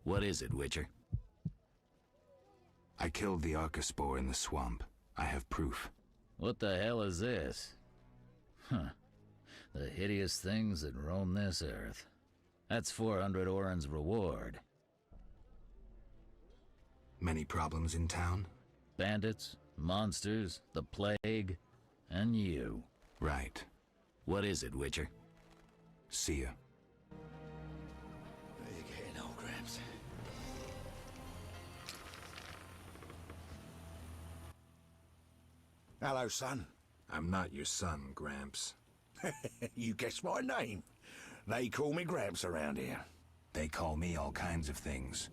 What is it, Witcher? I killed the Archospore in the swamp. I have proof. What the hell is this? Huh. The hideous things that roam this earth. That's 400 Oren's reward. Many problems in town? Bandits, monsters, the plague, and you. Right. What is it, Witcher? See ya. You're getting old, Gramps. Hello, son. I'm not your son, Gramps. You guessed my name. They call me Gramps around here. They call me all kinds of things.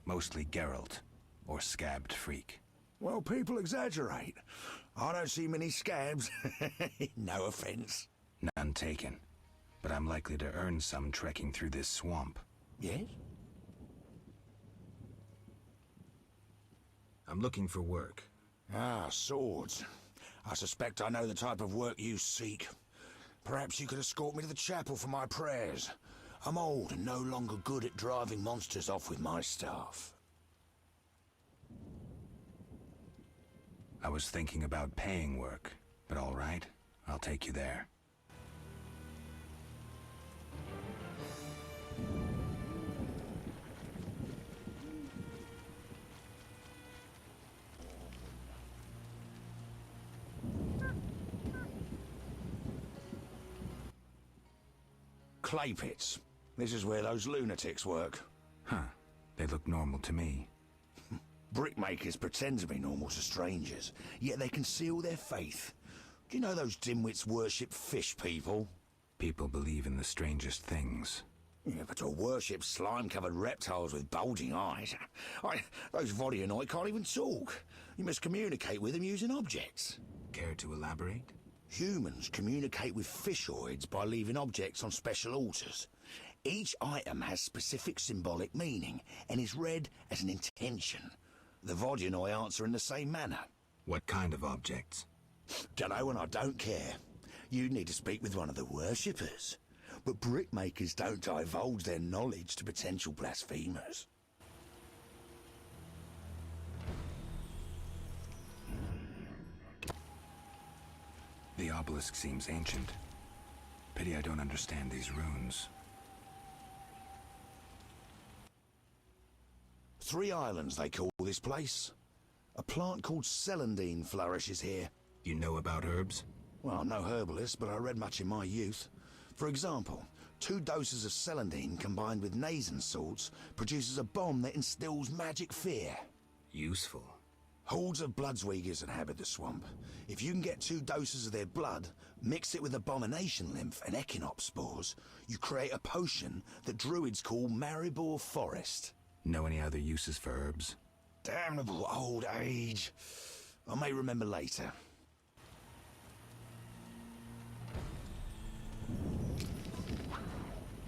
Mostly Geralt, or Scabbed Freak. Well, people exaggerate. I don't see many scabs. No offense. None taken. But I'm likely to earn some trekking through this swamp. Yes? I'm looking for work. Ah, swords. I suspect I know the type of work you seek. Perhaps you could escort me to the chapel for my prayers. I'm old and no longer good at driving monsters off with my staff. I was thinking about paying work, but all right, I'll take you there. Clay pits. This is where those lunatics work. Huh. They look normal to me. Brickmakers pretend to be normal to strangers, yet they conceal their faith. Do you know those dimwits worship fish people? People believe in the strangest things. Yeah, but to worship slime-covered reptiles with bulging eyes. Those Vodyanoi can't even talk. You must communicate with them using objects. Care to elaborate? Humans communicate with fishoids by leaving objects on special altars. Each item has specific symbolic meaning and is read as an intention. The Vodyanoi answer in the same manner. What kind of objects? Dunno, and I don't care. You'd need to speak with one of the worshippers. But brickmakers don't divulge their knowledge to potential blasphemers. The obelisk seems ancient. Pity I don't understand these runes. 3 islands, they call this place. A plant called celandine flourishes here. You know about herbs? Well, I'm no herbalist, but I read much in my youth. For example, 2 doses of celandine combined with nasen salts produces a bomb that instills magic fear. Useful. Hordes of Bloodsweegers inhabit the swamp. If you can get 2 doses of their blood, mix it with abomination lymph and echinops spores, you create a potion that druids call Maribor Forest. Know any other uses for herbs? Damnable old age. I may remember later.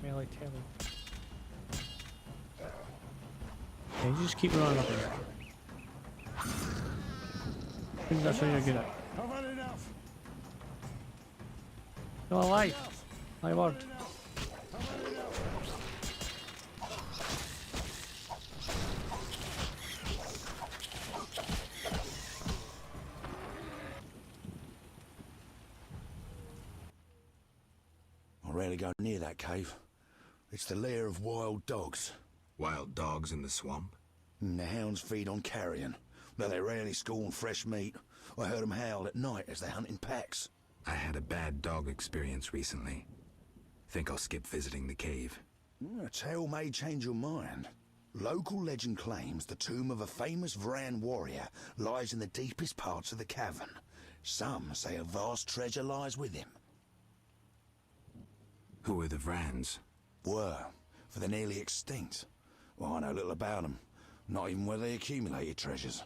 Melee tail. Okay, you just keep running up there. I think that's what you're good at. I've had enough. No, alive. I won't. I rarely go near that cave. It's the lair of wild dogs. Wild dogs in the swamp? The hounds feed on carrion, but they rarely scorn fresh meat. I heard them howl at night as they hunt in packs. I had a bad dog experience recently. Think I'll skip visiting the cave. A tale may change your mind. Local legend claims the tomb of a famous Vran warrior lies in the deepest parts of the cavern. Some say a vast treasure lies with him. Who are the Vrans? Were, for they're nearly extinct. Well, I know little about them. Not even where they accumulated treasures.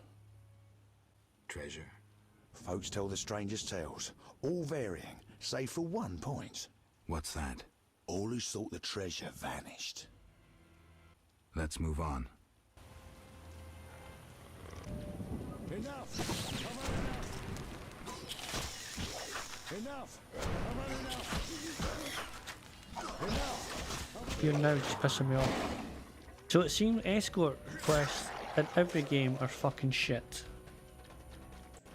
Treasure? Folks tell the strangest tales, all varying, save for one point. What's that? All who sought the treasure vanished. Let's move on. Enough! Enough! Enough! You're now just pissing me off. So it seems escort quests in every game are fucking shit.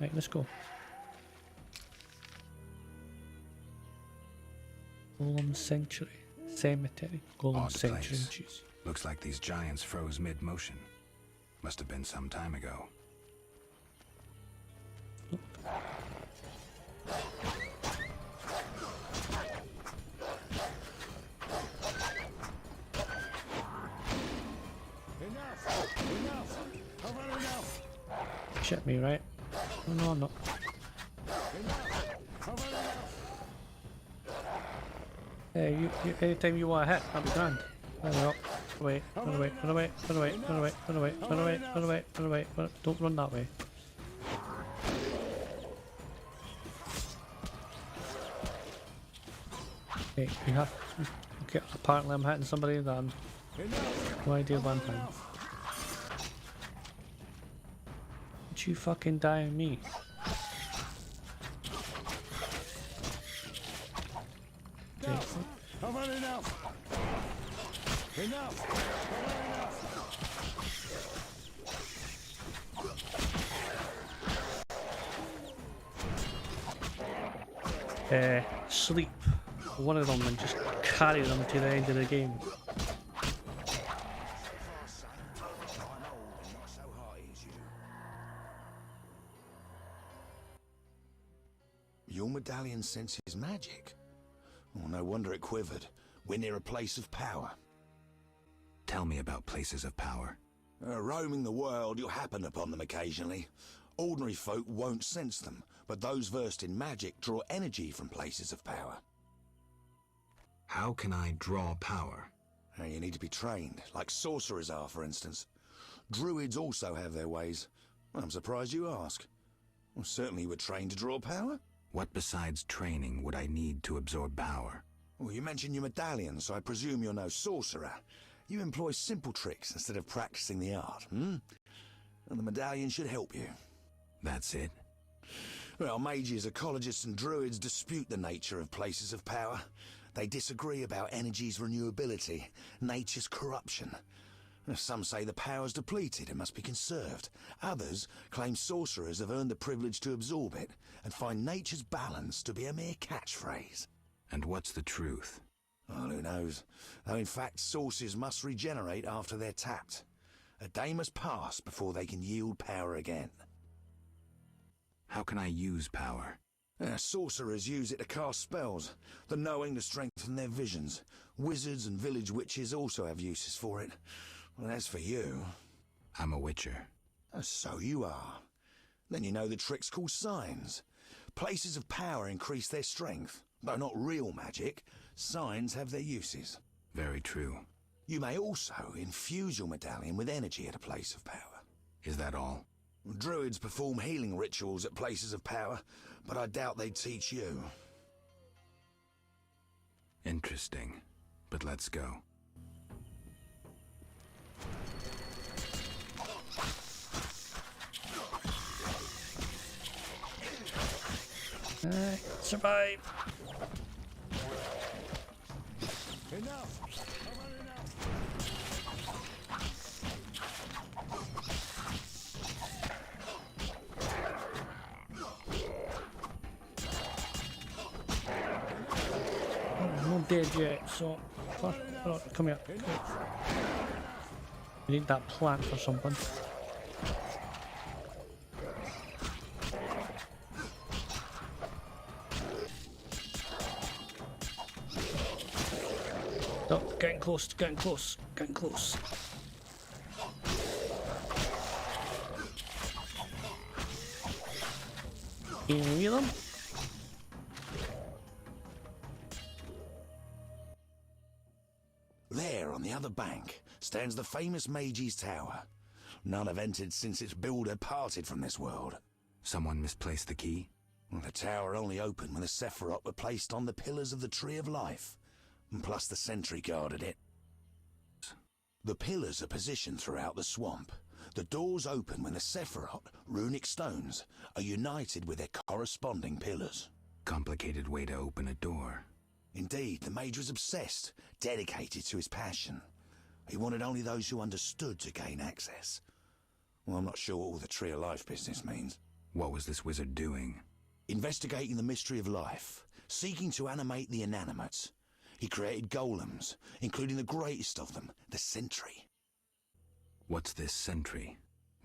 Right, let's go. Golem Sanctuary. Cemetery. Golem Odd Sanctuary. place. Jeez. Looks like these giants froze mid-motion. Must have been some time ago. Shit me, right? Oh no, I'm not. Hey, you anytime you want to hit, that'd be grand. Run away, run away, run away, run away, run away, run away, run away, run away, run away, don't run that way. Okay, you have. Okay, apparently I'm hitting somebody that I'm no idea one time. Don't you fucking die on me. Okay. I've had enough. Enough. Sleep one of them and just carry them to the end of the game. Your medallion senses magic. Oh, no wonder it quivered. We're near a place of power. Tell me about places of power. Roaming the world, you'll happen upon them occasionally. Ordinary folk won't sense them, but those versed in magic draw energy from places of power. How can I draw power? You need to be trained, like sorcerers are, for instance. Druids also have their ways. I'm surprised you ask. Well, certainly you were trained to draw power. What besides training would I need to absorb power? Well, you mentioned your medallion, so I presume you're no sorcerer. You employ simple tricks instead of practicing the art, And the medallion should help you. That's it? Well, mages, ecologists and druids dispute the nature of places of power. They disagree about energy's renewability, nature's corruption. Some say the power's depleted and must be conserved. Others claim sorcerers have earned the privilege to absorb it and find nature's balance to be a mere catchphrase. And what's the truth? Well, who knows? Though in fact sources must regenerate after they're tapped. A day must pass before they can yield power again. How can I use power? Sorcerers use it to cast spells, the knowing to strengthen their visions. Wizards and village witches also have uses for it. Well, as for you... I'm a witcher. So you are. Then you know the trick's called signs. Places of power increase their strength. Though not real magic, signs have their uses. Very true. You may also infuse your medallion with energy at a place of power. Is that all? Druids perform healing rituals at places of power, but I doubt they'd teach you. Interesting. But let's go. Survive. Enough. I've had enough. I'm not dead yet, so come here. We need that plant for something. Oh, getting close, getting close, getting close. Can you hear them? There, on the other bank, stands the famous Mage's Tower. None have entered since its builder parted from this world. Someone misplaced the key? Well, the tower only opened when the Sephiroth were placed on the pillars of the Tree of Life, and plus the sentry guarded it. The pillars are positioned throughout the swamp. The doors open when the Sephiroth, runic stones, are united with their corresponding pillars. Complicated way to open a door. Indeed, the mage was obsessed, dedicated to his passion. He wanted only those who understood to gain access. Well, I'm not sure what all the Tree of Life business means. What was this wizard doing? Investigating the mystery of life, seeking to animate the inanimate. He created golems, including the greatest of them, the Sentry. What's this sentry?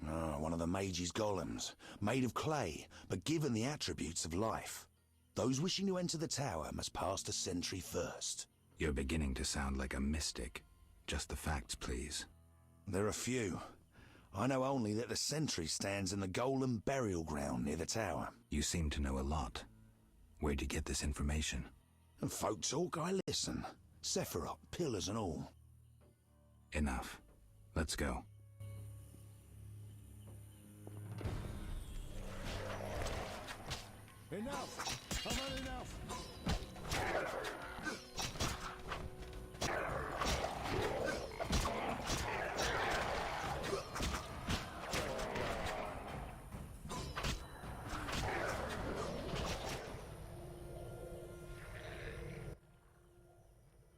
Oh, one of the mage's golems, made of clay, but given the attributes of life. Those wishing to enter the tower must pass the Sentry first. You're beginning to sound like a mystic. Just the facts, please. There are few. I know only that the Sentry stands in the golem burial ground near the tower. You seem to know a lot. Where'd you get this information? And folk talk, I listen. Sephiroth, pillars and all. Enough. Let's go. Enough! I've had enough!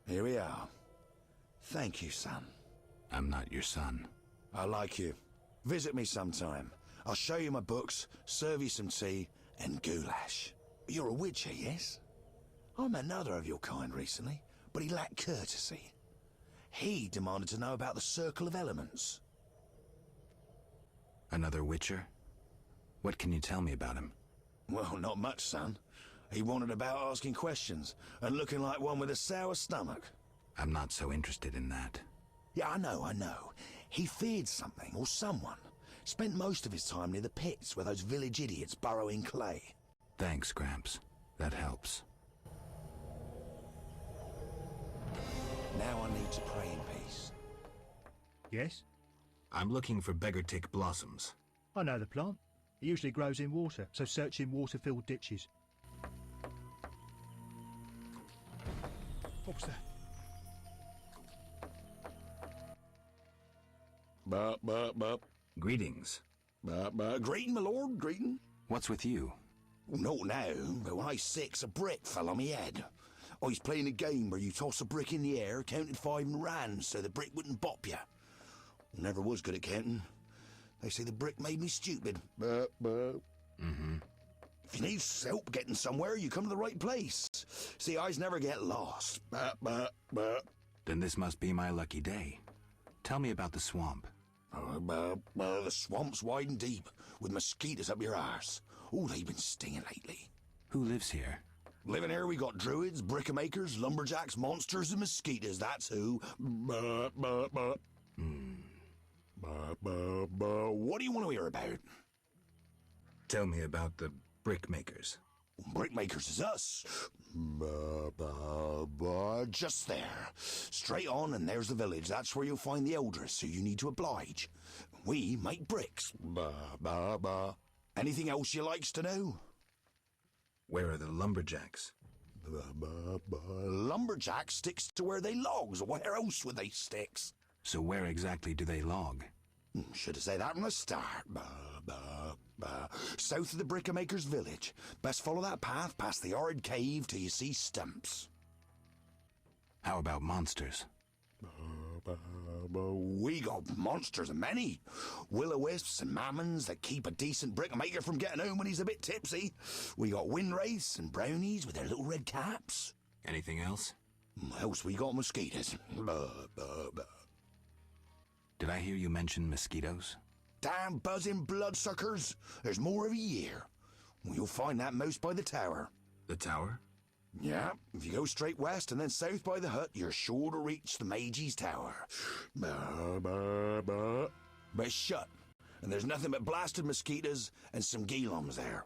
Here we are. Thank you, son. I'm not your son. I like you. Visit me sometime. I'll show you my books, serve you some tea, and goulash. You're a witcher, yes? I met another of your kind recently, but he lacked courtesy. He demanded to know about the Circle of Elements. Another witcher? What can you tell me about him? Well, not much, son. He wandered about asking questions, and looking like one with a sour stomach. I'm not so interested in that. Yeah, I know. He feared something, or someone. Spent most of his time near the pits where those village idiots burrow in clay. Thanks, Gramps. That helps. Now I need to pray in peace. Yes? I'm looking for beggar-tick blossoms. I know the plant. It usually grows in water, so search in water-filled ditches. What's that? Bup. Greetings. Greeting, my lord, greeting. What's with you? Not now, but when I was 6, a brick fell on me head. I was playing a game where you toss a brick in the air, counted 5 and ran so the brick wouldn't bop you. Never was good at counting. They say the brick made me stupid. Mm-hmm. If you need help getting somewhere, you come to the right place. See, eyes never get lost. Then this must be my lucky day. Tell me about the swamp. The swamp's wide and deep, with mosquitoes up your arse. Oh, they've been stinging lately. Who lives here? Living here, we got druids, brickmakers, lumberjacks, monsters, and mosquitoes. That's who. What do you want to hear about? Tell me about the brickmakers. Brickmakers is us. Just there. Straight on, and there's the village. That's where you'll find the elders, who you need to oblige. We make bricks. Anything else you likes to know? Where are the lumberjacks? Lumberjack sticks to where they logs. Where else would they sticks? So where exactly do they log? Should have said that from the start. South of the Brickmaker's village. Best follow that path past the horrid cave till you see stumps. How about monsters? We got monsters and many. Will-o-wisps and mammons that keep a decent brickmaker from getting home when he's a bit tipsy. We got windwraiths and brownies with their little red caps. Anything else? Else we got mosquitoes. Did I hear you mention mosquitoes? Damn buzzing bloodsuckers. There's more every year. You'll find that most by the tower. The tower? Yeah, if you go straight west and then south by the hut, you're sure to reach the Mage's Tower. But it's shut, and there's nothing but blasted mosquitoes and some geloms there.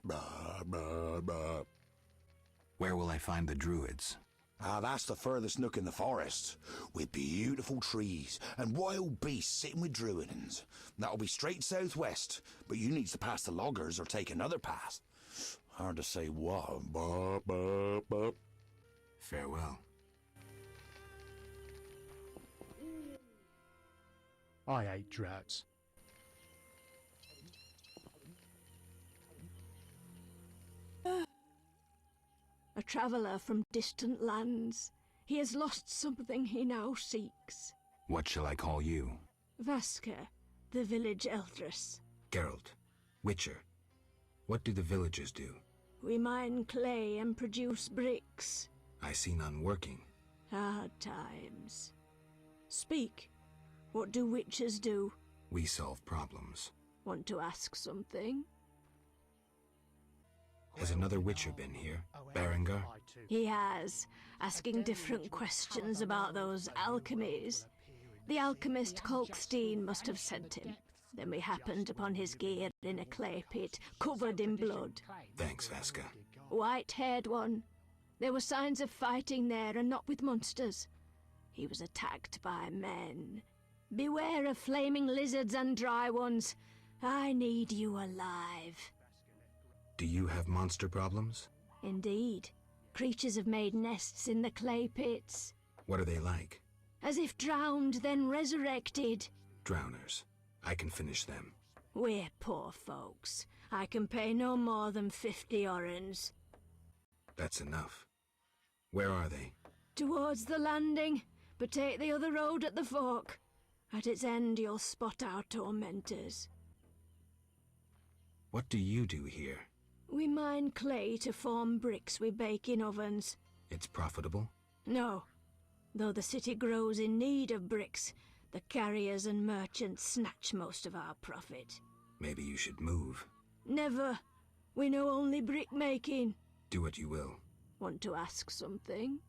Where will I find the druids? That's the furthest nook in the forest, with beautiful trees and wild beasts sitting with druidans. That'll be straight southwest, but you needs to pass the loggers or take another path. Hard to say what. Farewell. I hate droughts. A traveller from distant lands. He has lost something he now seeks. What shall I call you? Vaska, the village eldress. Geralt. Witcher. What do the villagers do? We mine clay and produce bricks. I see none working. Hard times. Speak. What do witchers do? We solve problems. Want to ask something? Has another Witcher been here? Berengar? He has, asking different questions about those alchemies. The alchemist Kolkstein must have sent him. Then we happened upon his gear in a clay pit, covered in blood. Thanks, Vaska. White-haired one. There were signs of fighting there, and not with monsters. He was attacked by men. Beware of flaming lizards and dry ones. I need you alive. Do you have monster problems? Indeed. Creatures have made nests in the clay pits. What are they like? As if drowned, then resurrected. Drowners. I can finish them. We're poor folks. I can pay no more than 50 orens. That's enough. Where are they? Towards the landing, but take the other road at the fork. At its end, you'll spot our tormentors. What do you do here? We mine clay to form bricks we bake in ovens. It's profitable? No. Though the city grows in need of bricks, the carriers and merchants snatch most of our profit. Maybe you should move. Never. We know only brick making. Do what you will. Want to ask something?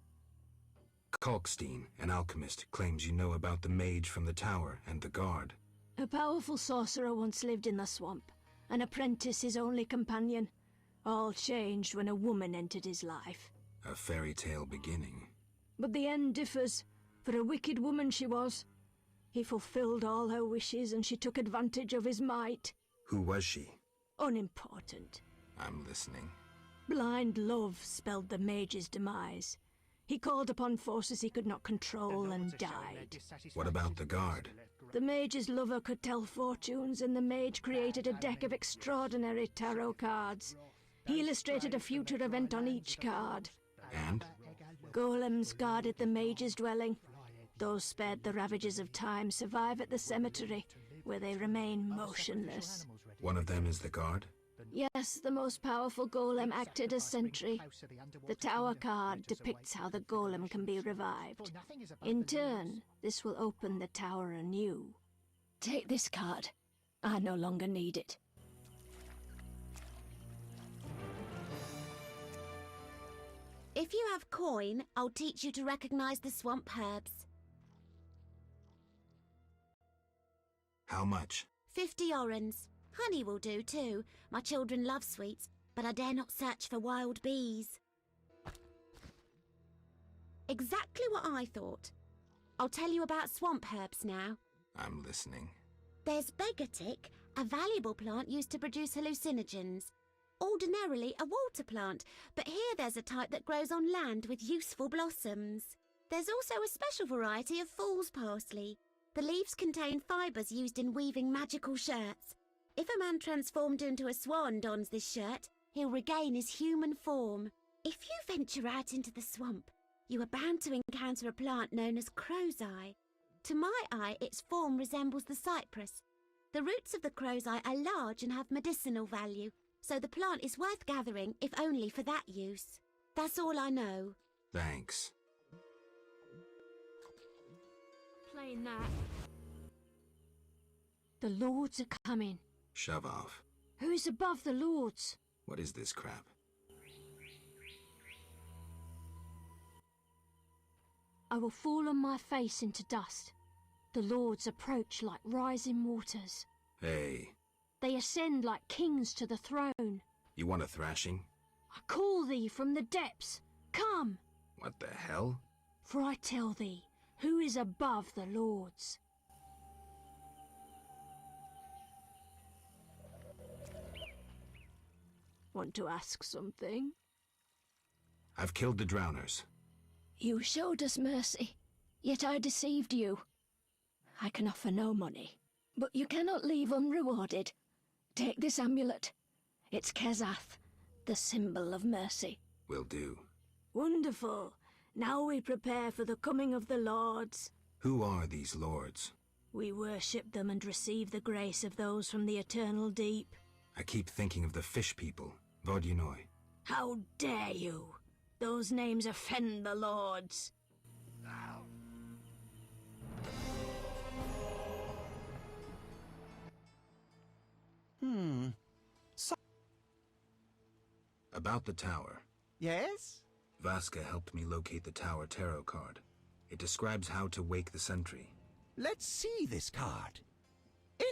Kalkstein, an alchemist, claims you know about the mage from the tower and the guard. A powerful sorcerer once lived in the swamp, an apprentice his only companion. All changed when a woman entered his life. A fairy tale beginning. But the end differs, for a wicked woman she was. He fulfilled all her wishes and she took advantage of his might. Who was she? Unimportant. I'm listening. Blind love spelled the mage's demise. He called upon forces he could not control and died. What about the guard? The mage's lover could tell fortunes, and the mage created a deck of extraordinary tarot cards. He illustrated a future event on each card. And? Golems guarded the mage's dwelling. Those spared the ravages of time survive at the cemetery, where they remain motionless. One of them is the guard? Yes, the most powerful golem acted as sentry. The tower card depicts how the golem can be revived. In turn, this will open the tower anew. Take this card. I no longer need it. If you have coin, I'll teach you to recognize the swamp herbs. How much? 50 orens. Honey will do too. My children love sweets, but I dare not search for wild bees. Exactly what I thought. I'll tell you about swamp herbs now. I'm listening. There's begatic, a valuable plant used to produce hallucinogens. Ordinarily a water plant, but here there's a type that grows on land with useful blossoms. There's also a special variety of fool's parsley. The leaves contain fibres used in weaving magical shirts. If a man transformed into a swan dons this shirt, he'll regain his human form. If you venture out into the swamp, you are bound to encounter a plant known as crow's eye. To my eye, its form resembles the cypress. The roots of the crow's eye are large and have medicinal value, so the plant is worth gathering, if only for that use. That's all I know. Thanks. Playing that. The lords are coming. Shove off. Who's above the lords? What is this crap? I will fall on my face into dust. The lords approach like rising waters. Hey, They ascend like kings to the throne. you want a thrashing? I call thee from the depths. Come, What the hell? for I tell thee, who is above the lords. Want to ask something? I've killed the drowners. You showed us mercy, yet I deceived you. I can offer no money, but you cannot leave unrewarded. Take this amulet. It's Kezath, the symbol of mercy. Will do. Wonderful. Now we prepare for the coming of the lords. Who are these lords? We worship them and receive the grace of those from the eternal deep. I keep thinking of the fish people, Vodyanoi. How dare you? Those names offend the lords. About the tower. Yes? Vasca helped me locate the tower tarot card. It describes how to wake the sentry. Let's see this card.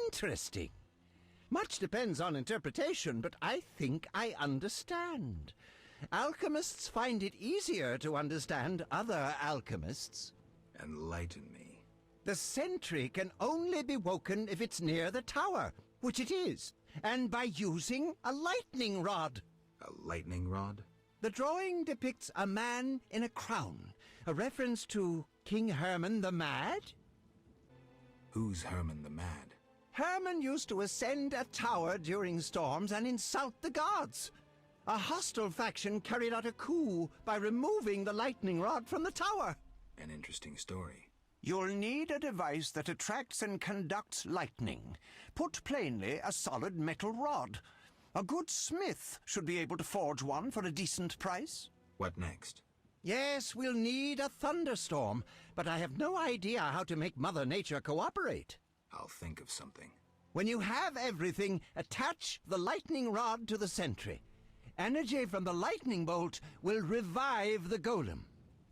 Interesting. Much depends on interpretation, but I think I understand. Alchemists find it easier to understand other alchemists. Enlighten me. The sentry can only be woken if it's near the tower, which it is, and by using a lightning rod. A lightning rod? The drawing depicts a man in a crown, a reference to King Herman the Mad. Who's Herman the Mad? Herman used to ascend a tower during storms and insult the gods. A hostile faction carried out a coup by removing the lightning rod from the tower. An interesting story. You'll need a device that attracts and conducts lightning. Put plainly, a solid metal rod. A good smith should be able to forge one for a decent price. What next? Yes, we'll need a thunderstorm, but I have no idea how to make Mother Nature cooperate. I'll think of something. When you have everything, attach the lightning rod to the sentry. Energy from the lightning bolt will revive the golem.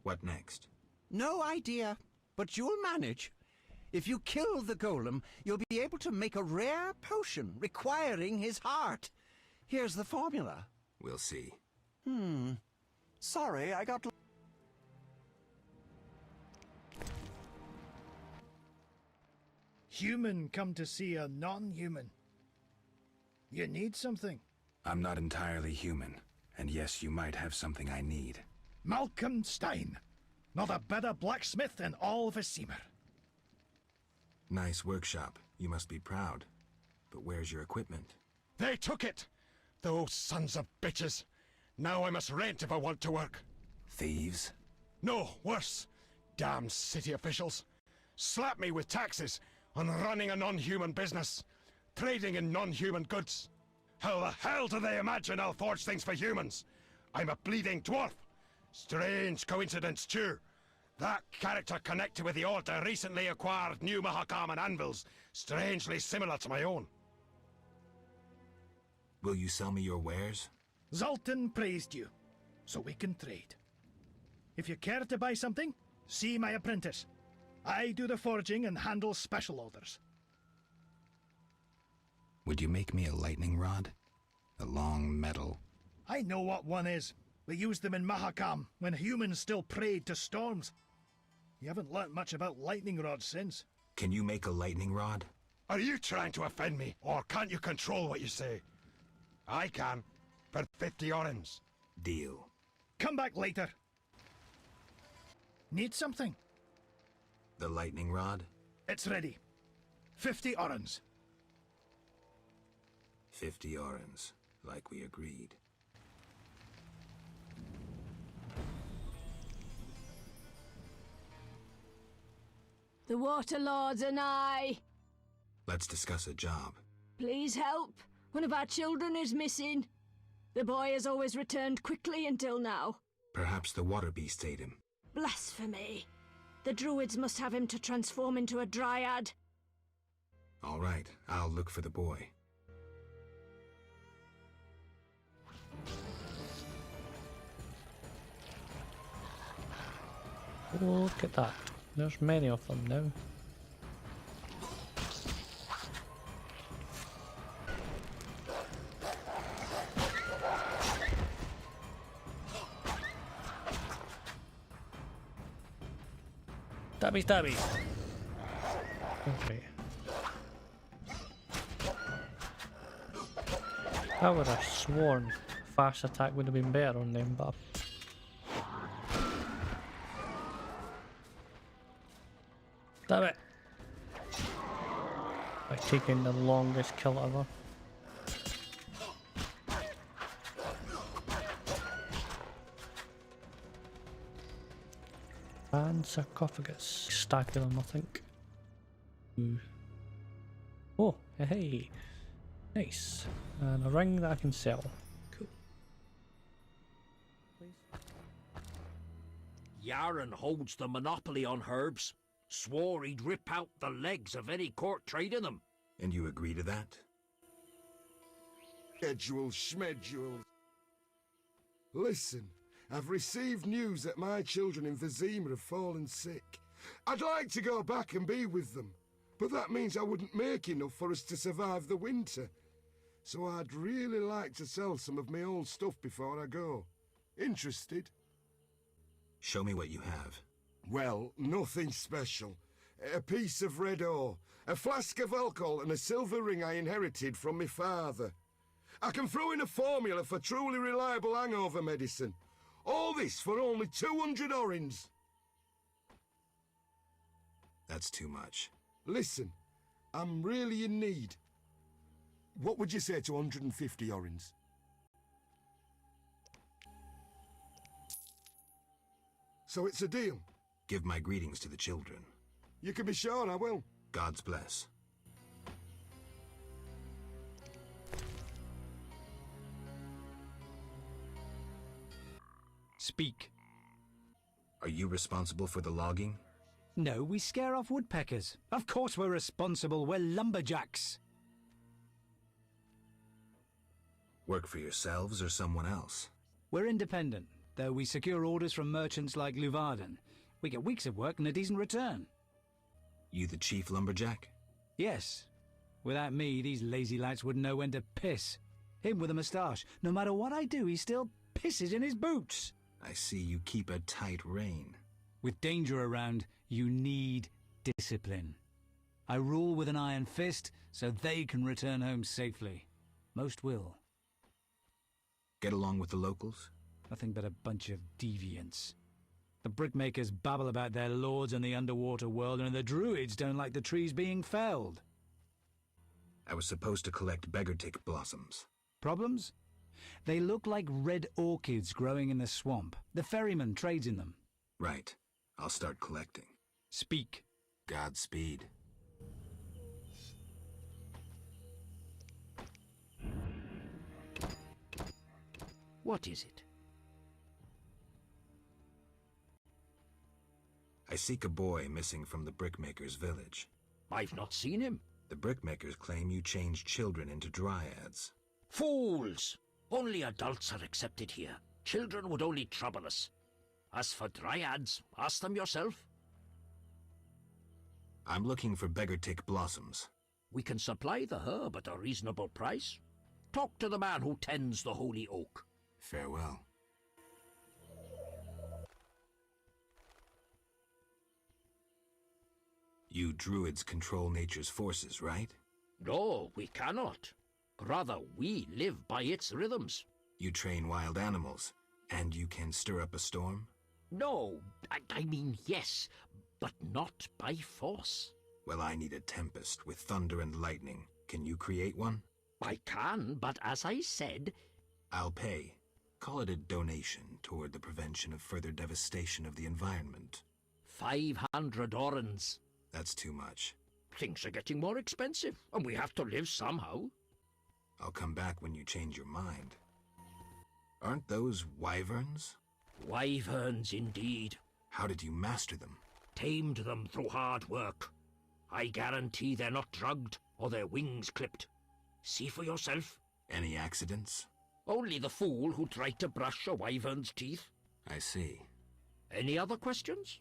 What next? No idea, but you'll manage. If you kill the golem, you'll be able to make a rare potion requiring his heart. Here's the formula. We'll see. Sorry, I got... Human come to see a non-human. You need something. I'm not entirely human, and yes, you might have something I need. Malcolm Stein. Not a better blacksmith in all of Vizima. Nice workshop. You must be proud. But where's your equipment? They took it! Those sons of bitches! Now I must rent if I want to work. Thieves? No, worse. Damn city officials. Slap me with taxes on running a non-human business. Trading in non-human goods. How the hell do they imagine I'll forge things for humans? I'm a bleeding dwarf. Strange coincidence, too. That character connected with the Order recently acquired new Mahakaman anvils, strangely similar to my own. Will you sell me your wares? Zoltan praised you, so we can trade. If you care to buy something, see my apprentice. I do the forging and handle special orders. Would you make me a lightning rod? A long metal? I know what one is. We used them in Mahakam when humans still prayed to storms. You haven't learnt much about lightning rods since. Can you make a lightning rod? Are you trying to offend me, or can't you control what you say? I can, for 50 orens. Deal. Come back later. Need something? The lightning rod? It's ready. 50 orens. 50 orens, like we agreed. The Water Lords are nigh. Let's discuss a job. Please help. One of our children is missing. The boy has always returned quickly until now. Perhaps the water beast ate him. Blasphemy. The druids must have him to transform into a dryad. All right, I'll look for the boy. Look at that. There's many of them now. Stabby, stabby. Okay. I would have sworn fast attack would have been better on them, but damn it! By taking the longest kill ever. And sarcophagus. Staculum, I think. Ooh. Oh, hey. Nice. And a ring that I can sell. Cool. Yaren holds the monopoly on herbs. Swore he'd rip out the legs of any court trading them. And you agree to that? Schmedule. Listen, I've received news that my children in Vizima have fallen sick. I'd like to go back and be with them, but that means I wouldn't make enough for us to survive the winter. So I'd really like to sell some of my old stuff before I go. Interested? Show me what you have. Well, nothing special. A piece of red ore, a flask of alcohol and a silver ring I inherited from my father. I can throw in a formula for truly reliable hangover medicine. All this for only 200 orins. That's too much. Listen, I'm really in need. What would you say to 150 orins? So it's a deal? Give my greetings to the children. You can be sure I will. God's bless. Speak. Are you responsible for the logging? No, we scare off woodpeckers. Of course we're responsible. We're lumberjacks. Work for yourselves or someone else? We're independent, though we secure orders from merchants like Luvarden. We get weeks of work and a decent return. You the chief lumberjack? Yes. Without me, these lazy lads wouldn't know when to piss. Him with a moustache. No matter what I do, he still pisses in his boots. I see you keep a tight rein. With danger around, you need discipline. I rule with an iron fist, so they can return home safely. Most will. Get along with the locals? Nothing but a bunch of deviants. The brickmakers babble about their lords and the underwater world, and the druids don't like the trees being felled. I was supposed to collect beggartick blossoms. Problems? They look like red orchids growing in the swamp. The ferryman trades in them. Right. I'll start collecting. Speak. Godspeed. What is it? I seek a boy missing from the brickmaker's village. I've not seen him. The brickmakers claim you changed children into dryads. Fools! Only adults are accepted here. Children would only trouble us. As for dryads, ask them yourself. I'm looking for beggartick blossoms. We can supply the herb at a reasonable price. Talk to the man who tends the holy oak. Farewell. You druids control nature's forces, right? No, we cannot. Rather, we live by its rhythms. You train wild animals, and you can stir up a storm? No, I mean yes, but not by force. Well, I need a tempest with thunder and lightning. Can you create one? I can, but as I said... I'll pay. Call it a donation toward the prevention of further devastation of the environment. 500 orens. That's too much. Things are getting more expensive, and we have to live somehow. I'll come back when you change your mind. Aren't those wyverns? Wyverns, indeed. How did you master them? Tamed them through hard work. I guarantee they're not drugged or their wings clipped. See for yourself. Any accidents? Only the fool who tried to brush a wyvern's teeth. I see. Any other questions?